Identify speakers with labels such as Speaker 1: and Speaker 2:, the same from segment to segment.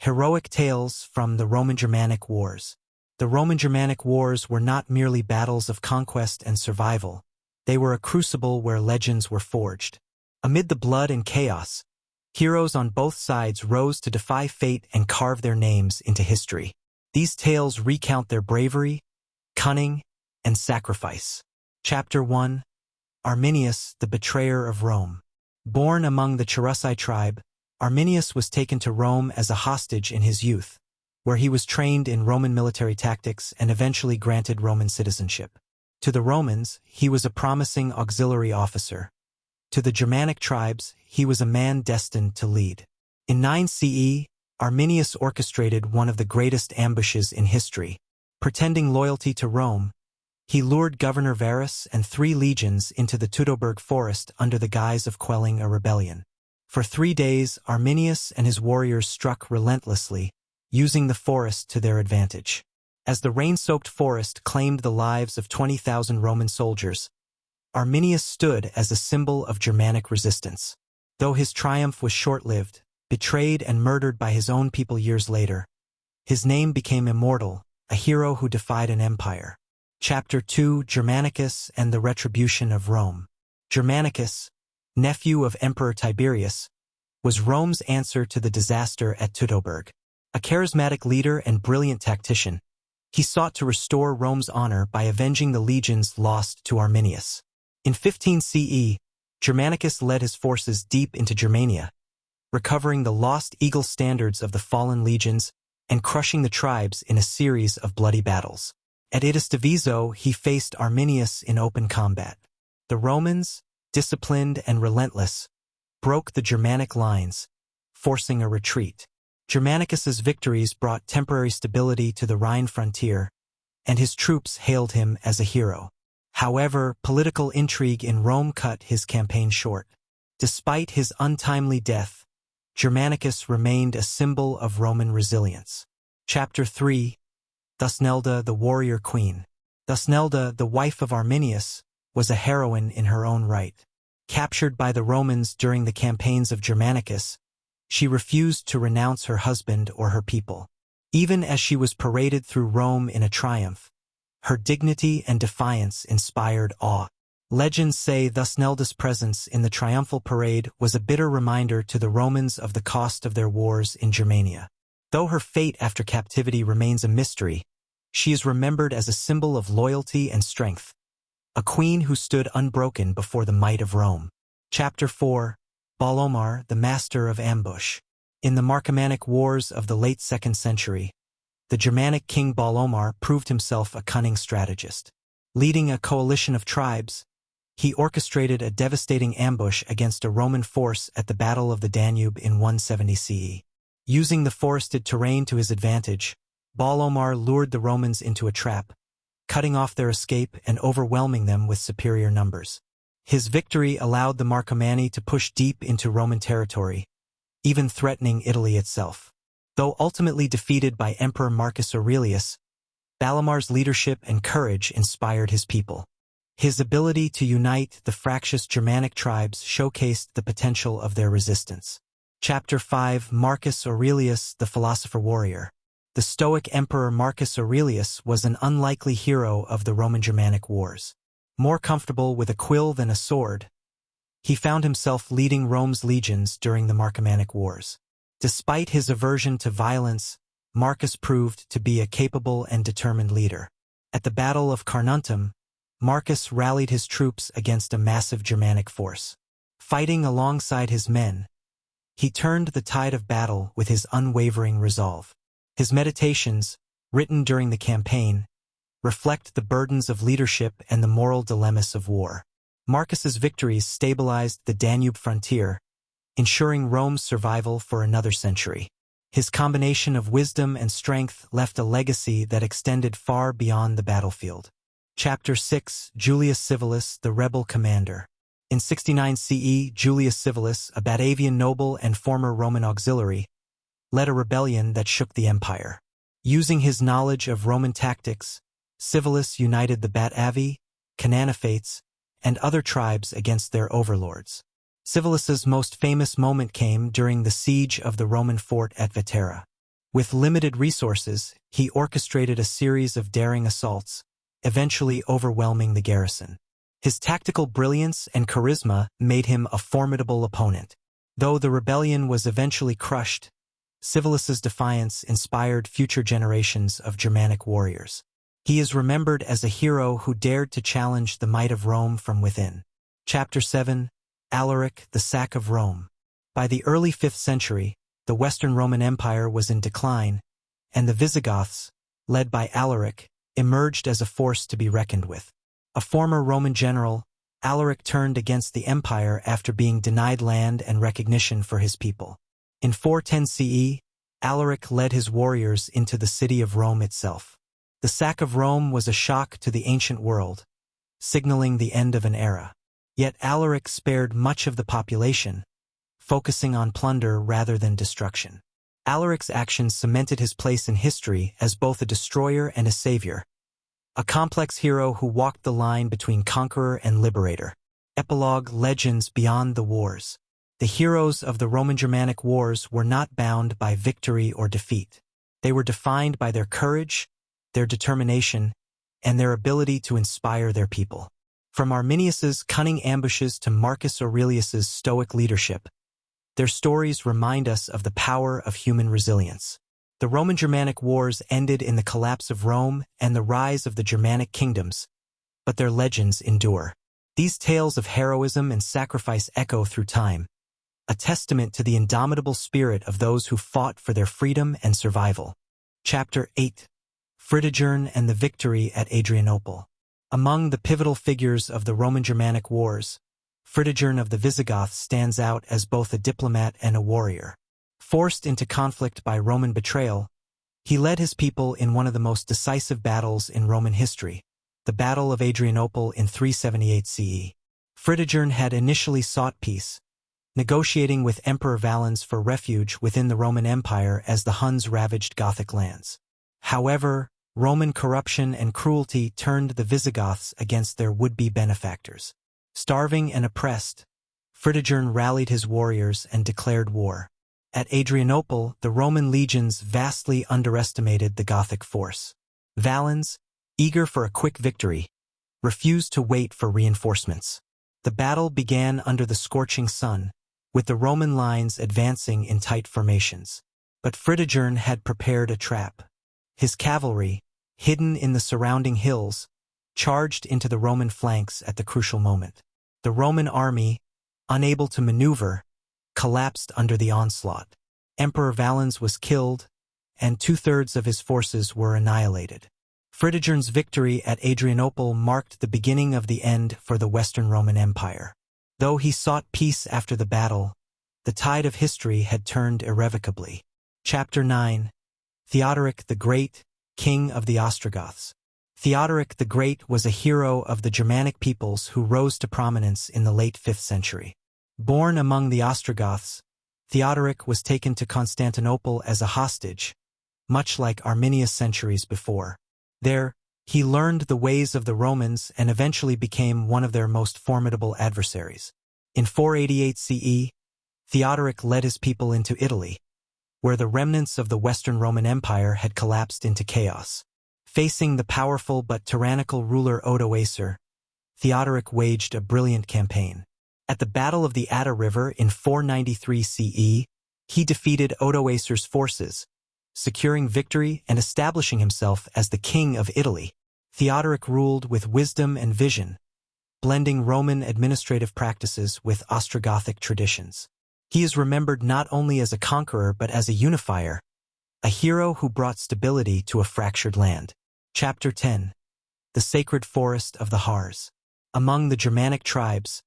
Speaker 1: Heroic tales from the Roman-Germanic Wars. The Roman-Germanic Wars were not merely battles of conquest and survival. They were a crucible where legends were forged. Amid the blood and chaos, heroes on both sides rose to defy fate and carve their names into history. These tales recount their bravery, cunning, and sacrifice. Chapter 1. Arminius, the betrayer of Rome. Born among the Cherusei tribe, Arminius was taken to Rome as a hostage in his youth, where he was trained in Roman military tactics and eventually granted Roman citizenship. To the Romans, he was a promising auxiliary officer. To the Germanic tribes, he was a man destined to lead. In 9 CE, Arminius orchestrated one of the greatest ambushes in history. Pretending loyalty to Rome, he lured Governor Varus and 3 legions into the Teutoburg forest under the guise of quelling a rebellion. For 3 days, Arminius and his warriors struck relentlessly, using the forest to their advantage. As the rain-soaked forest claimed the lives of 20,000 Roman soldiers, Arminius stood as a symbol of Germanic resistance. Though his triumph was short-lived, betrayed and murdered by his own people years later, his name became immortal, a hero who defied an empire. Chapter 2. Germanicus and the Retribution of Rome. Germanicus, nephew of Emperor Tiberius, was Rome's answer to the disaster at Teutoburg. A charismatic leader and brilliant tactician, he sought to restore Rome's honor by avenging the legions lost to Arminius. In 15 CE, Germanicus led his forces deep into Germania, recovering the lost eagle standards of the fallen legions and crushing the tribes in a series of bloody battles. At Idistavizo, he faced Arminius in open combat. The Romans, disciplined and relentless, broke the Germanic lines, forcing a retreat. Germanicus's victories brought temporary stability to the Rhine frontier, and his troops hailed him as a hero. However, political intrigue in Rome cut his campaign short. Despite his untimely death, Germanicus remained a symbol of Roman resilience. Chapter 3. Thusnelda, the warrior queen. Thusnelda, the wife of Arminius, was a heroine in her own right. Captured by the Romans during the campaigns of Germanicus, she refused to renounce her husband or her people. Even as she was paraded through Rome in a triumph, her dignity and defiance inspired awe. Legends say Thusnelda's presence in the triumphal parade was a bitter reminder to the Romans of the cost of their wars in Germania. Though her fate after captivity remains a mystery, she is remembered as a symbol of loyalty and strength, a queen who stood unbroken before the might of Rome. Chapter 4. Boileaumar, the master of ambush. In the Marcomannic Wars of the late 2nd century, the Germanic king Boileaumar proved himself a cunning strategist. Leading a coalition of tribes, he orchestrated a devastating ambush against a Roman force at the Battle of the Danube in 170 CE. Using the forested terrain to his advantage, Boileaumar lured the Romans into a trap, cutting off their escape and overwhelming them with superior numbers. His victory allowed the Marcomanni to push deep into Roman territory, even threatening Italy itself. Though ultimately defeated by Emperor Marcus Aurelius, Boileaumar's leadership and courage inspired his people. His ability to unite the fractious Germanic tribes showcased the potential of their resistance. Chapter 5. Marcus Aurelius, the philosopher-warrior. The Stoic Emperor Marcus Aurelius was an unlikely hero of the Roman-Germanic Wars. More comfortable with a quill than a sword, he found himself leading Rome's legions during the Marcomannic Wars. Despite his aversion to violence, Marcus proved to be a capable and determined leader. At the Battle of Carnuntum, Marcus rallied his troops against a massive Germanic force. Fighting alongside his men, he turned the tide of battle with his unwavering resolve. His meditations, written during the campaign, reflect the burdens of leadership and the moral dilemmas of war. Marcus's victories stabilized the Danube frontier, ensuring Rome's survival for another century. His combination of wisdom and strength left a legacy that extended far beyond the battlefield. Chapter 6. Julius Civilis, the rebel commander. In 69 CE, Julius Civilis, a Batavian noble and former Roman auxiliary, led a rebellion that shook the empire. Using his knowledge of Roman tactics, Civilis united the Batavi, Cananophates, and other tribes against their overlords. Civilis's most famous moment came during the siege of the Roman fort at Vetera. With limited resources, he orchestrated a series of daring assaults, eventually overwhelming the garrison. His tactical brilliance and charisma made him a formidable opponent. Though the rebellion was eventually crushed, Civilis's defiance inspired future generations of Germanic warriors. He is remembered as a hero who dared to challenge the might of Rome from within. Chapter 7. Alaric, the Sack of Rome. By the early 5th century, the Western Roman Empire was in decline, and the Visigoths, led by Alaric, emerged as a force to be reckoned with. A former Roman general, Alaric turned against the empire after being denied land and recognition for his people. In 410 CE, Alaric led his warriors into the city of Rome itself. The sack of Rome was a shock to the ancient world, signaling the end of an era. Yet Alaric spared much of the population, focusing on plunder rather than destruction. Alaric's actions cemented his place in history as both a destroyer and a savior, a complex hero who walked the line between conqueror and liberator. Epilogue. Legends beyond the wars. The heroes of the Roman-Germanic wars were not bound by victory or defeat. They were defined by their courage, their determination, and their ability to inspire their people. From Arminius's cunning ambushes to Marcus Aurelius's stoic leadership, their stories remind us of the power of human resilience. The Roman-Germanic wars ended in the collapse of Rome and the rise of the Germanic kingdoms, but their legends endure. These tales of heroism and sacrifice echo through time, a testament to the indomitable spirit of those who fought for their freedom and survival. Chapter 8. Fritigern and the Victory at Adrianople. Among the pivotal figures of the Roman-Germanic wars, Fritigern of the Visigoths stands out as both a diplomat and a warrior. Forced into conflict by Roman betrayal, he led his people in one of the most decisive battles in Roman history, the Battle of Adrianople in 378 CE. Fritigern had initially sought peace, negotiating with Emperor Valens for refuge within the Roman Empire as the Huns ravaged Gothic lands. However, Roman corruption and cruelty turned the Visigoths against their would-be benefactors. Starving and oppressed, Fritigern rallied his warriors and declared war. At Adrianople, the Roman legions vastly underestimated the Gothic force. Valens, eager for a quick victory, refused to wait for reinforcements. The battle began under the scorching sun, with the Roman lines advancing in tight formations. But Fritigern had prepared a trap. His cavalry, hidden in the surrounding hills, charged into the Roman flanks at the crucial moment. The Roman army, unable to maneuver, collapsed under the onslaught. Emperor Valens was killed, and 2/3 of his forces were annihilated. Fritigern's victory at Adrianople marked the beginning of the end for the Western Roman Empire. Though he sought peace after the battle, the tide of history had turned irrevocably. Chapter 9. Theodoric the Great, King of the Ostrogoths. Theodoric the Great was a hero of the Germanic peoples who rose to prominence in the late 5th century. Born among the Ostrogoths, Theodoric was taken to Constantinople as a hostage, much like Arminius centuries before. There, he learned the ways of the Romans and eventually became one of their most formidable adversaries. In 488 CE, Theodoric led his people into Italy, where the remnants of the Western Roman Empire had collapsed into chaos. Facing the powerful but tyrannical ruler Odoacer, Theodoric waged a brilliant campaign. At the Battle of the Adda River in 493 CE, he defeated Odoacer's forces, securing victory and establishing himself as the king of Italy. Theodoric ruled with wisdom and vision, blending Roman administrative practices with Ostrogothic traditions. He is remembered not only as a conqueror but as a unifier, a hero who brought stability to a fractured land. Chapter 10. The Sacred Forest of the Harz. Among the Germanic tribes,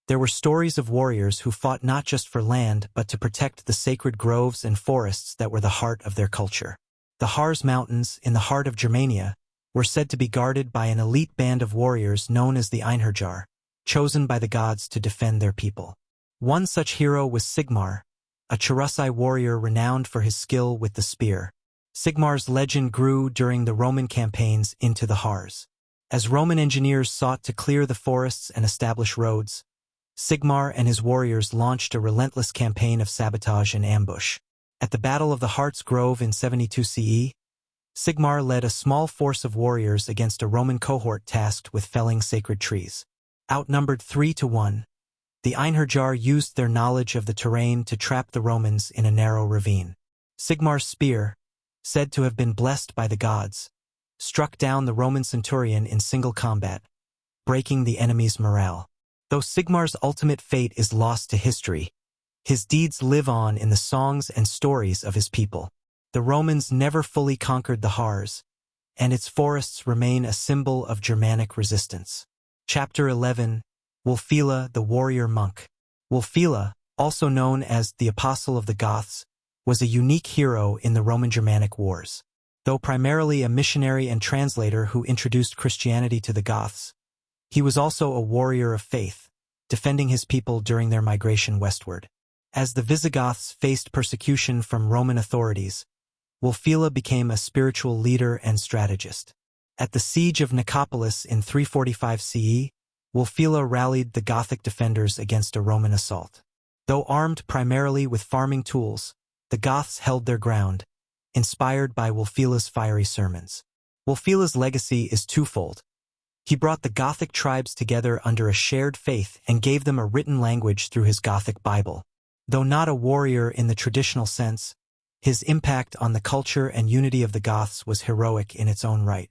Speaker 1: there were stories of warriors who fought not just for land but to protect the sacred groves and forests that were the heart of their culture. The Harz Mountains, in the heart of Germania, were said to be guarded by an elite band of warriors known as the Einherjar, chosen by the gods to defend their people. One such hero was Sigmar, a Cherusei warrior renowned for his skill with the spear. Sigmar's legend grew during the Roman campaigns into the Harz. As Roman engineers sought to clear the forests and establish roads, Sigmar and his warriors launched a relentless campaign of sabotage and ambush. At the Battle of the Heart's Grove in 72 CE, Sigmar led a small force of warriors against a Roman cohort tasked with felling sacred trees. Outnumbered 3-1, the Einherjar used their knowledge of the terrain to trap the Romans in a narrow ravine. Sigmar's spear, said to have been blessed by the gods, struck down the Roman centurion in single combat, breaking the enemy's morale. Though Sigmar's ultimate fate is lost to history, his deeds live on in the songs and stories of his people. The Romans never fully conquered the Harz, and its forests remain a symbol of Germanic resistance. Chapter 11, Wulfila the Warrior Monk. Wulfila, also known as the Apostle of the Goths, was a unique hero in the Roman-Germanic Wars. Though primarily a missionary and translator who introduced Christianity to the Goths, he was also a warrior of faith, defending his people during their migration westward. As the Visigoths faced persecution from Roman authorities, Wulfila became a spiritual leader and strategist. At the siege of Nicopolis in 345 CE, Wulfila rallied the Gothic defenders against a Roman assault. Though armed primarily with farming tools, the Goths held their ground, inspired by Wulfila's fiery sermons. Wulfila's legacy is twofold. He brought the Gothic tribes together under a shared faith and gave them a written language through his Gothic Bible. Though not a warrior in the traditional sense, his impact on the culture and unity of the Goths was heroic in its own right.